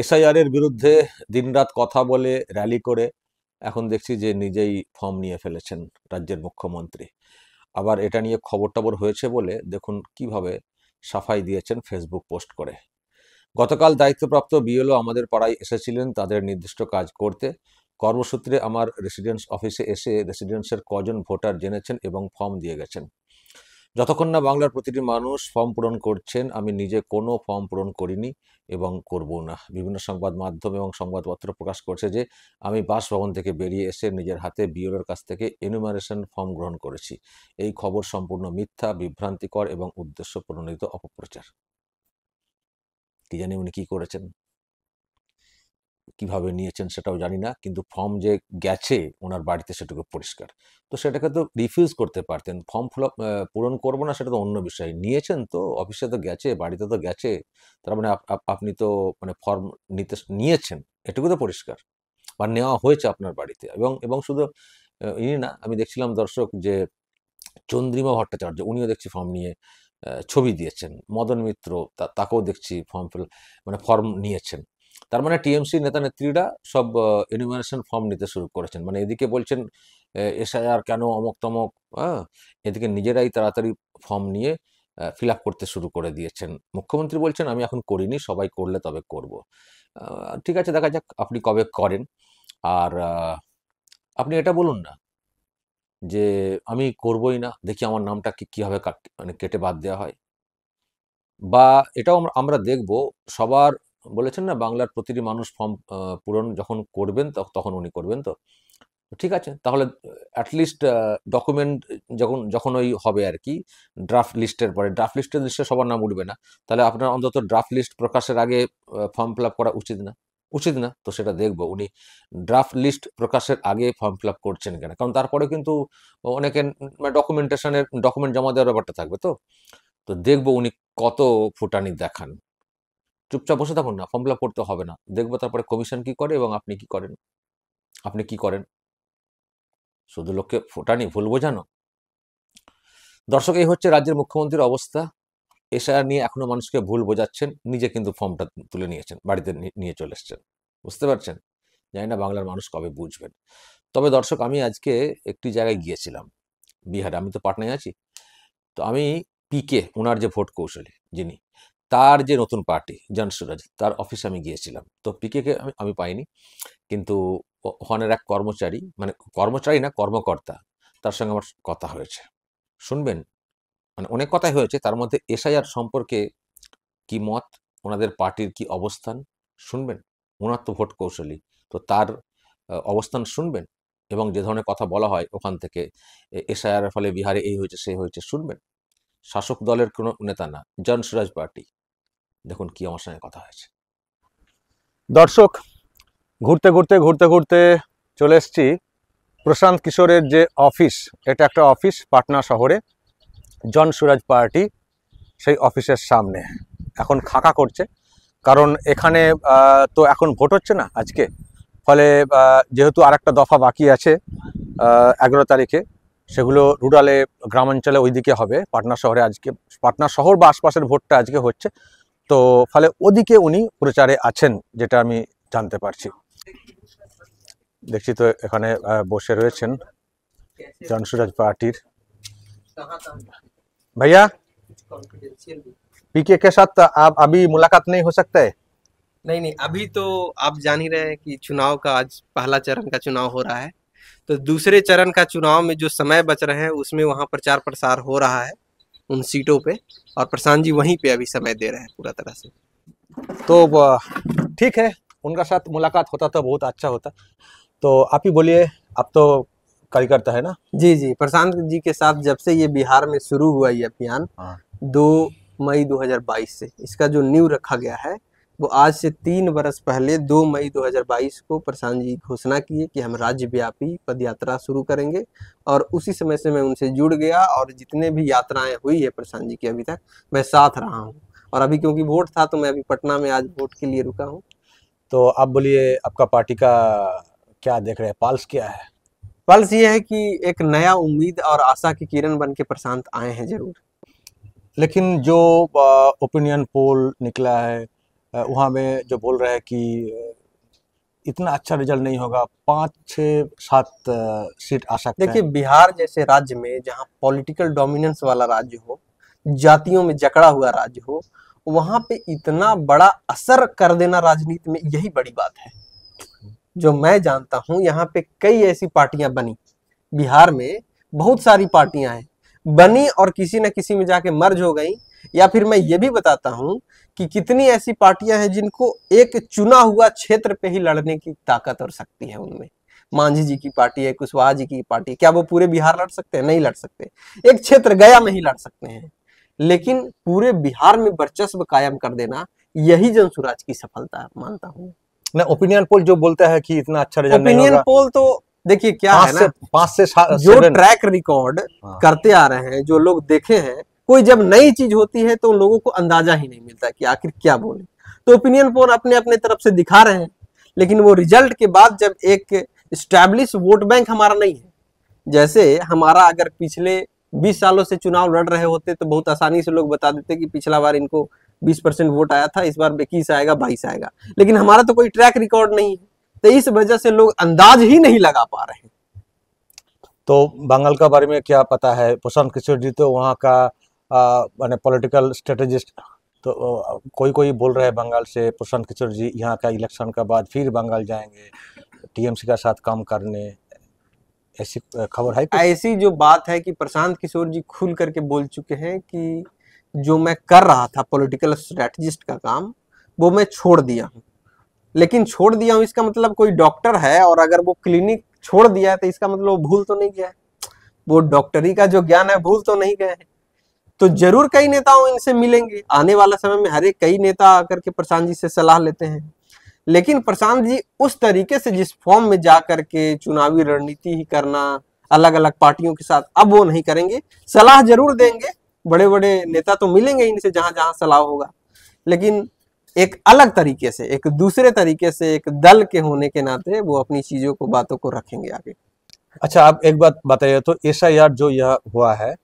SIR এর বিরুদ্ধে দিনরাত কথা বলে র্যালি করে এখন দেখছি যে নিজেই ফর্ম নিয়ে ফেলেছেন রাজ্যের মুখ্যমন্ত্রী। আবার এটা নিয়ে খবর টবর হয়েছে বলে দেখুন কিভাবে সাফাই দিয়েছেন ফেসবুক পোস্ট করে। গতকাল দায়িত্বপ্রাপ্ত বিএলও আমাদের পাড়ায় এসেছিলেন তাদের নির্দিষ্ট কাজ করতে। কর্মসূত্রে আমার রেসিডেন্স অফিসে এসে রেসিডেন্সের কজন ভোটার জেনেছেন এবং ফর্ম দিয়ে গেছেন। যতক্ষণ না বাংলার প্রতিটি মানুষ ফর্ম পূরণ করছেন, আমি নিজে কোনো ফর্ম পূরণ করিনি এবং করব না। বিভিন্ন সংবাদ মাধ্যম এবং সংবাদপত্র প্রকাশ করছে যে আমি বাসভবন থেকে বেরিয়ে এসে নিজের হাতে বিএলওর কাছ থেকে এনুমারেশন ফর্ম গ্রহণ করেছি। এই খবর সম্পূর্ণ মিথ্যা, বিভ্রান্তিকর এবং উদ্দেশ্য প্রণোদিত অপপ্রচার। কি জানি উনি কি করেছেন, কিভাবে নিয়েছেন সেটাও জানি না, কিন্তু ফর্ম যে গেছে ওনার বাড়িতে সেটুকু পরিষ্কার। তো সেটাকে তো রিফিউজ করতে পারতেন, ফর্ম পূরণ করবো না সেটা তো অন্য বিষয়। নিয়েছেন তো, অফিসে তো গেছে, বাড়িতে তো গেছে, তার মানে আপনি তো মানে ফর্ম নিয়েছেন, এটুকু তো পরিষ্কার, বা নেওয়া হয়েছে আপনার বাড়িতে। এবং এবং শুধু ইনি না, আমি দেখছিলাম দর্শক যে চন্দ্রিমা ভট্টাচার্য উনিও দেখছি ফর্ম নিয়ে ছবি দিয়েছেন। মদন মিত্র তাকেও দেখছি ফর্ম নিয়েছেন। তার মানে টিএমসি নেতা নেত্রীরা সব এনুমারেশন ফর্ম নিতে শুরু করেছেন। মানে এদিকে বলছেন এসআইআর কেন অমক তমক, হ্যাঁ, এদিকে নিজেরাই তাড়াতাড়ি ফর্ম নিয়ে ফিল আপ করতে শুরু করে দিয়েছেন। মুখ্যমন্ত্রী বলছেন আমি এখন করিনি, সবাই করলে তবে করব। ঠিক আছে, দেখা যাক আপনি কবে করেন। আর আপনি এটা বলুন না যে আমি করবই না, দেখি আমার নামটা কিভাবে মানে কেটে বাদ দেওয়া হয়। বা এটাও আমরা দেখব, সবার বলেছেন না বাংলার প্রতিটি মানুষ ফর্ম পূরণ যখন করবেন তখন উনি করবেন। তো ঠিক আছে, তাহলে অ্যাটলিস্ট ডকুমেন্ট যখন যখন ওই হবে আর কি, ড্রাফট লিস্টের পরে, ড্রাফট লিস্টে সবার নাম উঠবে না, তাহলে আপনার অন্তত ড্রাফট লিস্ট প্রকাশের আগে ফর্ম ফিল আপ করা উচিত না? উচিত না তো সেটা দেখব উনি ড্রাফট লিস্ট প্রকাশের আগে ফর্ম ফিল আপ করছেন কিনা। কারণ তারপরে কিন্তু অনেকে ডকুমেন্ট জমা দেওয়ার ব্যাপারটা থাকবে। তো তো দেখবো উনি কত ফুটানি দেখান। চুপচাপ বসে থাকুন না, ফর্ম ফিল আপ করতে হবে না, দেখবো তারপরে কমিশন কি করে এবং আপনি কি করেন। আপনি কি করেন? শুধু লোককে ফুটানি, ভুল বোঝানো। দর্শক, এই হচ্ছে রাজ্যের মুখ্যমন্ত্রীর অবস্থা। এসআইআর নিয়ে এখনো মানুষকে ভুল বোঝাচ্ছেন, নিজে কিন্তু ফর্মটা তুলে নিয়েছেন, বাড়িতে নিয়ে চলে এসছেন। বুঝতে পারছেন? জানি না বাংলার মানুষ কবে বুঝবেন। তবে দর্শক, আমি আজকে একটি জায়গায় গিয়েছিলাম বিহারে, আমি তো পাটনায় আছি। তো আমি পিকে, ওনার যে ভোট কৌশলী যিনি, তার যে নতুন পার্টি জনসুরাজ, তার অফিসে আমি গিয়েছিলাম। তো পিকে কে আমি পাইনি, কিন্তু ওখানের এক কর্মচারী, মানে কর্মচারী না, কর্মকর্তা, তার সঙ্গে আমার কথা হয়েছে। শুনবেন, মানে অনেক কথাই হয়েছে, তার মধ্যে এসআইআর সম্পর্কে কি মত, ওনাদের পার্টির কি অবস্থান শুনবেন। ওনার তো ভোট কৌশলী, তো তার অবস্থান শুনবেন। এবং যে ধরনের কথা বলা হয় ওখান থেকে, এসআইআর এর ফলে বিহারে এই হয়েছে সে হয়েছে, শুনবেন। শাসক দলের কোনো নেতা না, জনসুরাজ পার্টি। দেখুন কি আমার সঙ্গে কথা হয়েছে। দর্শক, ঘুরতে ঘুরতে ঘুরতে ঘুরতে চলে এসেছি প্রশান্ত কিশোরের যে অফিস, এটা একটা অফিস পাটনা শহরে, জনসুরাজ পার্টি, সেই অফিসের সামনে। এখন খাকা করছে, কারণ এখানে তো এখন ভোট হচ্ছে না আজকে, ফলে যেহেতু আরেকটা দফা বাকি আছে 11 তারিখে, সেগুলো রুরালে, গ্রামাঞ্চলে ওইদিকে হবে। পাটনা শহরে আজকে, পাটনা শহর বা আশপাশের ভোটটা আজকে হচ্ছে, তো ফলে ওদিকে উনি প্রচারে আছেন, যেটা আমি জানতে পারছি। দেখছি তো এখানে বসে রয়েছেন জনসুরাজ पार्टी। भैया, पीके के साथ आप अभी मुलाकात नहीं हो सकता है? नहीं नहीं, अभी तो आप जान ही रहे हैं कि चुनाव का आज पहला चरण का चुनाव हो रहा है। तो दूसरे चरण का चुनाव में जो समय बच रहे हैं उसमें वहाँ प्रचार प्रसार हो रहा है उन सीटों पे, और प्रशांत जी वहीं पे अभी समय दे रहे हैं पूरा तरह से। तो ठीक है, उनका साथ मुलाकात होता तो बहुत अच्छा होता। तो आप ही बोलिए, आप तो कार्यकर्ता है ना? जी जी, प्रशांत जी के साथ जब से ये बिहार में शुरू हुआ ये अभियान 2 मई 2022 से, इसका जो नींव रखा गया है वो आज से 3 वर्ष पहले 2 मई 2022 को प्रशांत जी घोषणा किए कि हम राज्यव्यापी पदयात्रा शुरू करेंगे, और उसी समय से मैं उनसे जुड़ गया, और जितने भी यात्राएं हुई है प्रशांत जी की अभी तक मैं साथ रहा हूँ। और अभी क्योंकि वोट था तो मैं अभी पटना में आज वोट के लिए रुका हूँ। तो आप बोलिए, आपका पार्टी का क्या देख रहे हैं, पल्स क्या है? पल्स ये है कि एक नया उम्मीद और आशा की किरण बन के प्रशांत आए हैं जरूर। लेकिन जो ओपिनियन पोल निकला है, वहाँ में जो बोल रहे हैं कि इतना अच्छा रिजल्ट नहीं होगा, 5, 6, 7 सीट आ सकते देखिए, हैं। बिहार जैसे राज्य में जहाँ पॉलिटिकल डोमिनेंस वाला राज्य हो, जातियों में जकड़ा हुआ राज्य हो, वहां पे इतना बड़ा असर कर देना राजनीति में, यही बड़ी बात है। जो मैं जानता हूँ, यहाँ पे कई ऐसी पार्टियां बनी, बिहार में बहुत सारी पार्टियां हैं बनी और किसी न किसी में जाके मर्ज हो गई। या फिर मैं ये भी बताता हूँ कि कितनी ऐसी पार्टियां हैं जिनको एक चुना हुआ क्षेत्र पे ही लड़ने की ताकत और शक्ति है उनमें। मांझी जी की पार्टी है, कुशवाहा जी की पार्टी है, क्या वो पूरे बिहार लड़ सकते हैं? नहीं लड़ सकते। एक क्षेत्र गया में ही लड़ सकते हैं, लेकिन पूरे बिहार में वर्चस्व कायम कर देना, यही जनसुराज की सफलता मानता हूँ। ना ओपिनियन पोल जो बोलता है कि इतना अच्छा रिजल्ट नहीं ओपिनियन होगा, पोल तो देखिए क्या है ना, 5 से जो 7 ट्रैक रिकॉर्ड करते आ रहे हैं, जो लोग देखे हैं, कोई जब नई चीज होती है तो लोगों को अंदाजा ही नहीं मिलता कि आखिर क्या बोले। तो ओपिनियन पोल अपने अपने तरफ से दिखा रहे हैं, लेकिन वो रिजल्ट के बाद जब एक स्टैब्लिश वोट बैंक हमारा नहीं है, जैसे हमारा अगर पिछले 20 सालों से चुनाव लड़ रहे होते तो बहुत आसानी से लोग बता देते कि पिछला बार इनको 20% वोट आया था, इस बार 21 आएगा, 22 आएगा। लेकिन हमारा तो कोई ट्रैक रिकॉर्ड नहीं है, तो इस वजह से लोग अंदाज ही नहीं लगा पा रहे हैं। तो बंगाल का बारे में क्या पता है? प्रशांत किशोर जी तो वहाँ का माने पॉलिटिकल स्ट्रेटेजिस्ट, तो कोई कोई बोल रहे हैं बंगाल से प्रशांत किशोर जी यहाँ का इलेक्शन के बाद फिर बंगाल जाएंगे टीएमसी का साथ काम करने, ऐसी खबर है कुछ? ऐसी जो बात है कि प्रशांत किशोर जी खुल करके बोल चुके हैं कि जो मैं कर रहा था पॉलिटिकल स्ट्रेटजिस्ट का काम, वो मैं छोड़ दिया हूँ। लेकिन छोड़ दिया हूँ इसका मतलब कोई डॉक्टर है और अगर वो क्लिनिक छोड़ दिया है तो इसका मतलब वो भूल तो नहीं गया है, वो डॉक्टरी का जो ज्ञान है भूल तो नहीं गए हैं। तो जरूर कई नेताओं इनसे मिलेंगे आने वाला समय में, हर एक कई नेता आकर के प्रशांत जी से सलाह लेते हैं। लेकिन प्रशांत जी उस तरीके से जिस फॉर्म में जा करके चुनावी रणनीति ही करना अलग अलग पार्टियों के साथ, अब वो नहीं करेंगे। सलाह जरूर देंगे, बड़े बड़े नेता तो मिलेंगे इनसे जहां जहां सलाह होगा, लेकिन एक अलग तरीके से, एक दूसरे तरीके से, एक दल के होने के नाते वो अपनी चीजों को, बातों को रखेंगे आगे। अच्छा, आप एक बात बताइए तो, एसआईआर जो यह हुआ है,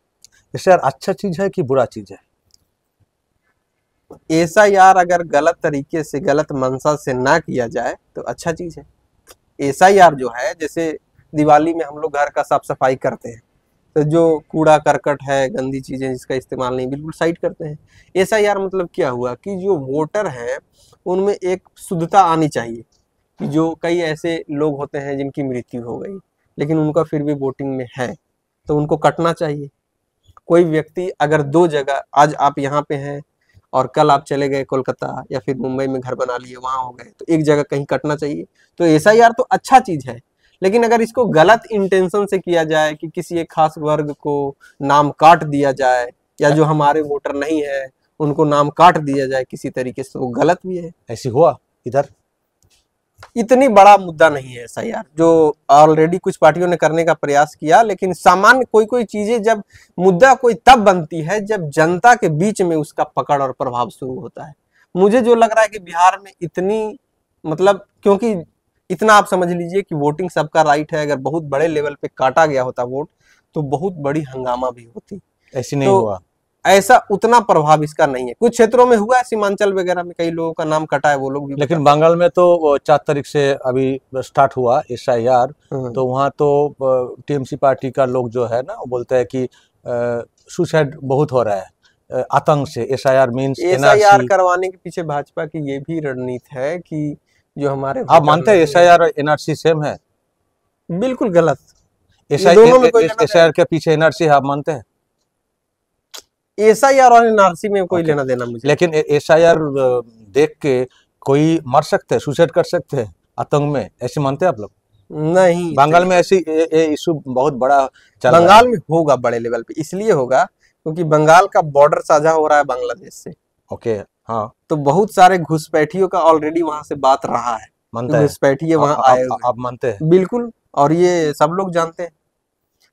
एसआईआर अच्छा चीज है कि बुरा चीज है? एसआईआर अगर गलत तरीके से, गलत मंशा से ना किया जाए तो अच्छा चीज है। एसआईआर जो है, जैसे दिवाली में हम लोग घर का साफ सफाई करते हैं, तो जो कूड़ा करकट है, गंदी चीजें जिसका इस्तेमाल नहीं, बिल्कुल साइड करते हैं। एसआईआर मतलब क्या हुआ कि जो वोटर हैं उनमें एक शुद्धता आनी चाहिए, कि जो कई ऐसे लोग होते हैं जिनकी मृत्यु हो गई लेकिन उनका फिर भी वोटिंग में है, तो उनको कटना चाहिए। कोई व्यक्ति अगर 2 जगह, आज आप यहाँ पे हैं और कल आप चले गए कोलकाता या फिर मुंबई में घर बना लिए, वहां हो गए, तो एक जगह कहीं कटना चाहिए। तो एसआईआर तो अच्छा चीज है, लेकिन अगर इसको गलत इंटेंशन से किया जाए कि किसी एक खास वर्ग को नाम काट दिया जाए, या जो हमारे वोटर नहीं है उनको नाम काट दिया जाए किसी तरीके से, वो गलत भी है। ऐसी हुआ इधर? इतनी बड़ा मुद्दा नहीं है एसआईआर, जो ऑलरेडी कुछ पार्टियों ने करने का प्रयास किया, लेकिन सामान्य कोई कोई चीजें जब मुद्दा कोई तब बनती है जब जनता के बीच में उसका पकड़ और प्रभाव शुरू होता है। मुझे जो लग रहा है कि बिहार में इतनी, मतलब क्योंकि इतना आप समझ लीजिए कि वोटिंग सबका राइट है, अगर बहुत बड़े लेवल पे काटा गया होता वोट तो बहुत बड़ी हंगामा भी होती। ऐसी नहीं तो हुआ? ऐसा उतना प्रभाव इसका नहीं है। कुछ क्षेत्रों में हुआ है, सीमांचल वगैरह में कई लोगों का नाम कटा है, वो लोग भी लेकिन बंगाल में तो 4 तारीख से अभी स्टार्ट हुआ एसआईआर, तो वहाँ तो टीएमसी पार्टी का लोग जो है ना, वो बोलते हैं कि सुसाइड बहुत हो रहा है आतंक से। एसआईआर मींस एसआईआर करवाने के पीछे भाजपा की ये भी रणनीति है कि जो हमारे, आप मानते हैं एसआईआर और एनआरसी सेम है? बिल्कुल गलत। एसआईआर के पीछे एनआरसी है, आप मानते हैं? एसआईआर और एनआरसी में कोई लेना देना मुझे, लेकिन एसआईआर देख के कोई मर सकते हैं, सुसाइड कर सकते हैं आतंक में, ऐसे मानते हैं आप लोग? नहीं। बंगाल में ऐसी इशू बहुत बड़ा चल रहा है। बंगाल में होगा बड़े लेवल पे, इसलिए होगा क्योंकि बंगाल का बॉर्डर साझा हो रहा है बांग्लादेश से। ओके, हाँ, तो बहुत सारे घुसपैठियों का ऑलरेडी वहां से बात रहा है, मानता है? घुसपैठिए वहां आए हुए, आप मानते हैं? बिल्कुल, और ये सब लोग जानते हैं।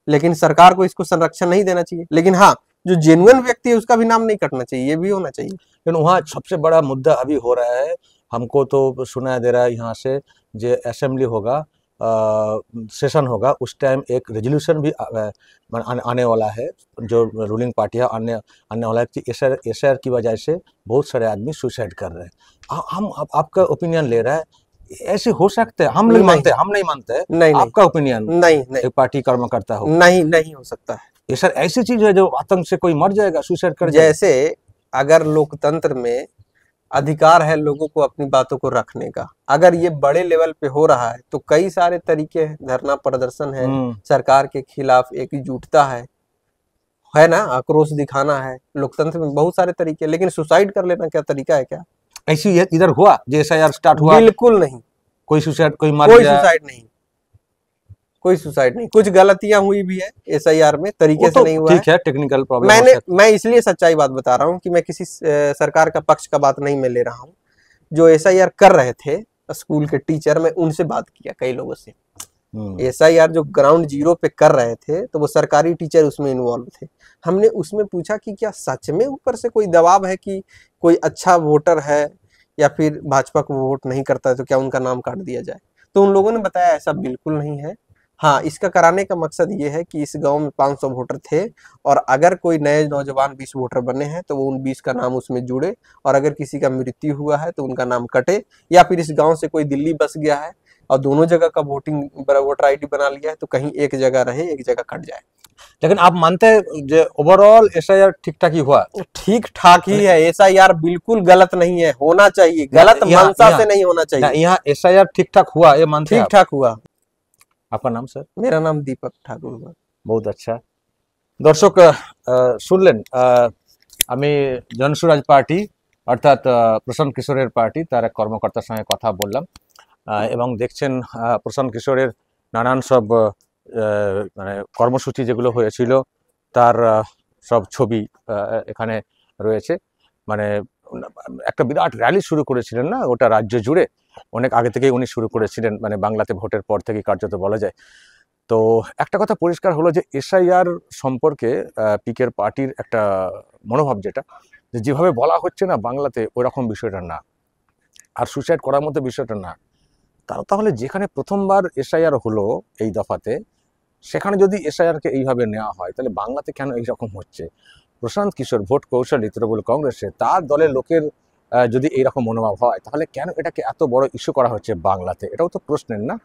लेकिन सरकार को इसको संरक्षण नहीं देना चाहिए, लेकिन हाँ, जो जेन्युइन व्यक्ति है उसका भी नाम नहीं कटना चाहिए, ये भी होना चाहिए। लेकिन वहाँ सबसे बड़ा मुद्दा अभी हो रहा है, हमको तो सुनाई दे रहा है यहाँ से, जो असेंबली होगा सेशन होगा उस टाइम एक रेजोल्यूशन भी आने वाला है, जो रूलिंग पार्टी है आने वाला है कि एसआईआर की वजह से बहुत सारे आदमी सुसाइड कर रहे हैं। हम आपका ओपिनियन ले रहा है, ऐसे हो सकते हैं? हम नहीं मानते नहीं, आपका ओपिनियन नहीं, एक पार्टी कर्मकर्ता हो, नहीं हो सकता है। ये सर ऐसी चीज है जो आतंक से कोई मर जाएगा, सुसाइड कर जाएगा। जैसे अगर लोकतंत्र में अधिकार है लोगों को अपनी बातों को रखने का, अगर ये बड़े लेवल पे हो रहा है तो कई सारे तरीके हैं, धरना प्रदर्शन है, सरकार के खिलाफ एकजुटता है ना, आक्रोश दिखाना है, लोकतंत्र में बहुत सारे तरीके। लेकिन सुसाइड कर लेना क्या तरीका है क्या? ऐसी इधर हुआ जैसा यार स्टार्ट हुआ? बिल्कुल नहीं। कोई सुसाइड, कोई मर कोई गया? सुसाइड नहीं, कोई सुसाइड नहीं। कुछ गलतियां हुई भी है एसआईआर में, तरीके से नहीं हुआ ठीक है, टेक्निकल प्रॉब्लम। मैं इसलिए सच्चाई बात बता रहा हूँ कि मैं किसी सरकार का पक्ष का बात नहीं मैं ले रहा हूँ। जो एसआईआर कर रहे थे स्कूल के टीचर, मैं उनसे बात किया कई लोगों से। एसआईआर जो ग्राउंड जीरो पे कर रहे थे तो वो सरकारी टीचर उसमें इन्वॉल्व थे। हमने उसमें पूछा कि क्या सच में ऊपर से कोई दबाव है कि कोई अच्छा वोटर है या फिर भाजपा को वोट नहीं करता है तो क्या उनका नाम काट दिया जाए? तो उन लोगों ने बताया ऐसा बिल्कुल नहीं है। हाँ, इसका कराने का मकसद ये है कि इस गांव में 500 वोटर थे और अगर कोई नए नौजवान 20 वोटर बने हैं तो वो उन 20 का नाम उसमें जुड़े, और अगर किसी का मृत्यु हुआ है तो उनका नाम कटे, या फिर इस गांव से कोई दिल्ली बस गया है और दोनों जगह का वोटर आईडी बना लिया है तो कहीं एक जगह रहे, एक जगह कट जाए। लेकिन आप मानते हैं जो ओवरऑल एसआईआर ठीक ठाक ही हुआ? ठीक ठाक ही है। एसआईआर बिल्कुल गलत नहीं है, होना चाहिए, गलत मंशा से नहीं होना चाहिए। यहाँ एसआईआर ठीक ठाक हुआ, ये मानते हैं? ठीक ठाक हुआ। आपका नाम सर? मेरा नाम दीपक ठाकुर हुआ। बहुत अच्छा। दर्शक শুনলেন, আমি জনসুরাজ পার্টি অর্থাৎ প্রশান্ত কিশোরের পার্টি তার এক কর্মকর্তার সঙ্গে কথা বললাম, এবং দেখছেন প্রশান্ত কিশোরের নানান সব মানে কর্মসূচি যেগুলো হয়েছিল তার সব ছবি এখানে রয়েছে। মানে একটা বিরাট র্যালি শুরু করেছিলেন না, ওটা রাজ্য জুড়ে অনেক আগে থেকেই উনি শুরু করেছিলেন, মানে বাংলাতে ভোটের পর থেকেই কার্যত বলা যায়। তো একটা কথা পরিষ্কার হলো যে এসআইআর সম্পর্কে পিকের পার্টির একটা মনোভাব যেটা, যেভাবে বলা হচ্ছে না বাংলাতে ওরকম বিষয়টা না, আর সুসাইড করার মতো বিষয়টা না। তাহলে যেখানে প্রথমবার এসআইআর হলো এই দফাতে, সেখানে যদি এসআইআরকে এইভাবে নেওয়া হয় তাহলে বাংলাতে কেন এইরকম হচ্ছে? প্রশান্ত কিশোর ভোট কৌশলী তৃণমূল কংগ্রেসে, তার দলের লোকের যদি এইরকম মনোভাব হয় তাহলে কেন এটাকে এত বড় ইস্যু করা হচ্ছে বাংলাতে? এটাও তো প্রশ্নের না,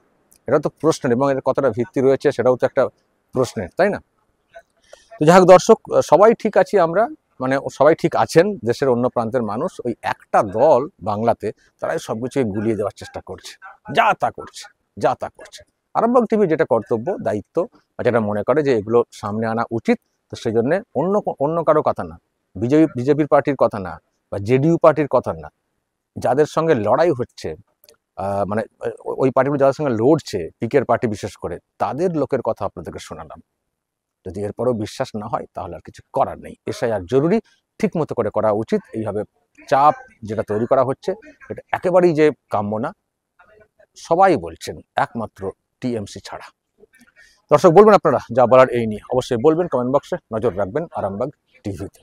এটাও তো প্রশ্নের, এবং এর কতটা ভিত্তি রয়েছে সেটাও তো একটা প্রশ্নের, তাই না? তো যাই হোক দর্শক, সবাই ঠিক আছি আমরা, মানে সবাই ঠিক আছেন, দেশের অন্য প্রান্তের মানুষ। ওই একটা দল বাংলাতে তারাই সবকিছুকে গুলিয়ে দেওয়ার চেষ্টা করছে, যা তা করছে। আরামবাগ টিভি যেটা কর্তব্য, দায়িত্ব, যেটা মনে করে যে এগুলো সামনে আনা উচিত, তো সেই জন্য অন্য কারো কথা না, বিজেপির পার্টির কথা না, বা জেডিইউ পার্টির কথা না, যাদের সঙ্গে লড়াই হচ্ছে, মানে ওই পার্টিগুলো যাদের সঙ্গে লড়ছে, পিকের পার্টি বিশেষ করে, তাদের লোকের কথা আপনাদেরকে শোনালাম। যদি এরপরও বিশ্বাস না হয় তাহলে আর কিছু করার নেই। এসআইআর জরুরি, ঠিক মতো করে করা উচিত। এইভাবে চাপ যেটা তৈরি করা হচ্ছে এটা একেবারেই যে কাম্য না, সবাই বলছেন, একমাত্র টিএমসি ছাড়া। দর্শক বলবেন আপনারা যা বলার এই নিয়ে, অবশ্যই বলবেন কমেন্ট বক্সে, নজর রাখবেন আরামবাগ টিভিতে।